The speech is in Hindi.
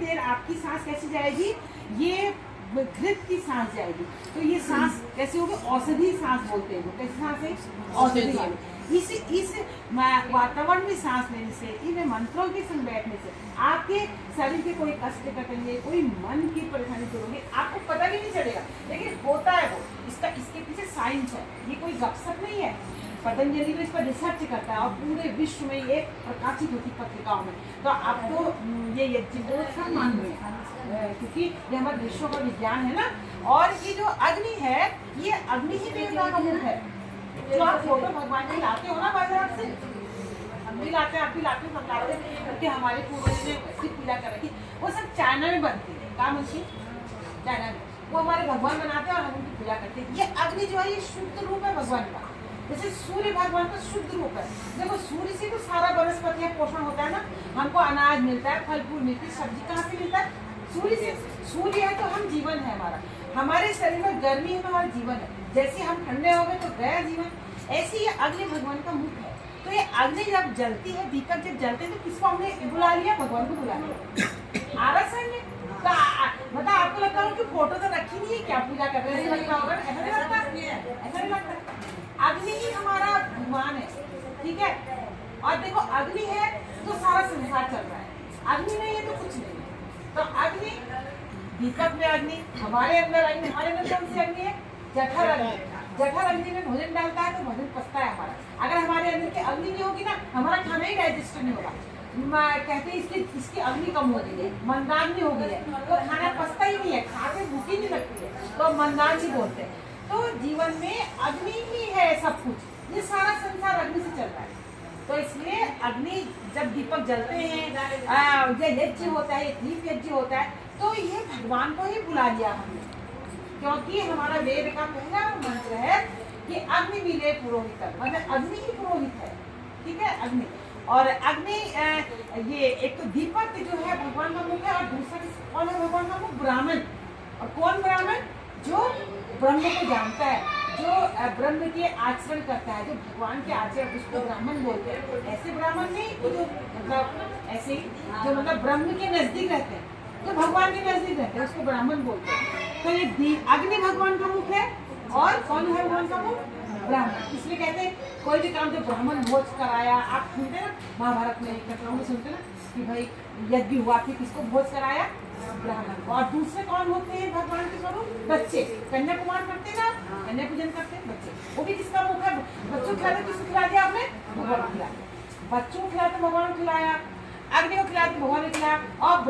देर आपकी सांस कैसी जाएगी, ये घृत की सांस जाएगी। तो ये सांस कैसे होगी, औषधि सांस बोलते हैं। कैसी सांस है, औषधि वाली। इस वातावरण में सांस लेने से, इन मंत्रों के संग बैठने से आपके शरीर के कोई कष्ट कटेंगे, कोई मन की परेशानी दूर होगी, आपको पता भी नहीं चलेगा, लेकिन होता है वो। इसके पीछे साइंस है, ये कोई गपशप नहीं है। पतंजलि भी इस पर रिसर्च करता है और पूरे विश्व में ये प्रकाशित होती पत्रिकाओं में। तो आपको ये यज्ञ सब मालूम है, क्योंकि ये हमारे विश्व का विज्ञान है ना। और ये जो अग्नि है, ये अग्नि ही देवता का मुख है। जो आप फोटो भगवान की लाते हो ना बाजार से, हम भी लाते हैं, आप भी लाते हो, सब लाते हैं, क्योंकि हमारे पूर्वज ने ऐसी पूजा कर रखी। वो सब चाइना में बनती है, काम मशीन चाइना में, वो हमारे भगवान बनाते हैं और हम उनकी पूजा करते हैं। ये अग्नि जो है, ये शुद्ध रूप है भगवान का। जैसे सूर्य भगवान का शुद्ध रूप है। देखो सूर्य से तो सारा वनस्पति पोषण होता है ना, हमको अनाज मिलता है, फल फूल मिलती है, सब्जी कहाँ से मिलता है, सूर्य से। सूर्य है तो हम जीवन है हमारा, हमारे शरीर में गर्मी है तो हमारा जीवन है। जैसे हम ठंडे हो गए तो गया जीवन, ऐसे ही अग्नि भगवान का मुख है। तो ये अग्नि जब जलती है, दीपक जब जलते हैं, तो किसको हमने बुला लिया, भगवान को बुला लिया। आरस है तो मतलब आपको लगता है कि फोटो तो रखी नहीं है, क्या पूजा कर रहे हैं, लगता होगा, ऐसा नहीं लगता, ऐसा नहीं लगता। अग्नि ही हमारा भगवान है, ठीक है। और देखो अग्नि है तो सारा संसार चल रहा है, अग्नि नहीं है तो कुछ नहीं है। तो अग्नि, दीपक में अग्नि, हमारे अंदर अग्नि, हमारे अंदर कौन सी अग्नि है, जठर अग्नि। जठर अग्नि में भोजन डालता है तो भोजन पचता है हमारा। अगर हमारे अंदर की अग्नि नहीं होगी ना, हमारा खाना ही डाइजेस्ट नहीं होगा। कहते हैं इसकी अग्नि कम हो गई है, मंदाग्नि हो गई है, तो खाना पचता ही नहीं है, खाते भूखी नहीं लगती है, तो मंदाग्नि बोलते हैं। तो जीवन में अग्नि ही है सब कुछ, ये सारा संसार अग्नि से चल रहा है। तो इसलिए अग्नि जब दीपक जलते हैं, यज्ञ होता है, दीप यज्ञ होता है, तो ये भगवान को ही बुला लिया हमने, क्योंकि हमारा वेद का पहला मंत्र है कि अग्नि मिले पुरोहित, मतलब अग्नि ही पुरोहित है, ठीक है, अग्नि। और अग्नि ये एक तो दीपक जो है भगवान का मुख है, और दूसरा कौन है भगवान का मुख, ब्राह्मण। और कौन ब्राह्मण, जो ब्रह्म को जानता है, जो ब्रह्म के आचरण करता है, जो भगवान के आचरण, उसको ब्राह्मण बोलते हैं। ऐसे ब्राह्मण नहीं जो मतलब ऐसे जो मतलब ब्रह्म के नजदीक रहते हैं, जो भगवान के नजदीक रहते हैं, उसको ब्राह्मण बोलते हैं। तो ये अग्नि भगवान का मुख है, और कौन है भगवान का मुख, ब्राह्मण। इसलिए कहते हैं कोई भी काम जो ब्राह्मण भोज कराया, आप सुनते ना महाभारत में कथाओं में सुनते ना कि भाई यज्ञ हुआ, फिर किसको भोज कराया, ब्राह्मण। और दूसरे कौन होते हैं भगवान के स्वरूप, बच्चे, कन्या कुमार करते ना, कन्या पूजन करते हैं बच्चे, वो भी किसका मुख है, बच्चों खिलाते, किसको खिला दिया आपने, भगवान को खिलाया, बच्चों को खिलाते भगवान को खिलाया, अग्नि को खिलाते भगवान को खिलाया, और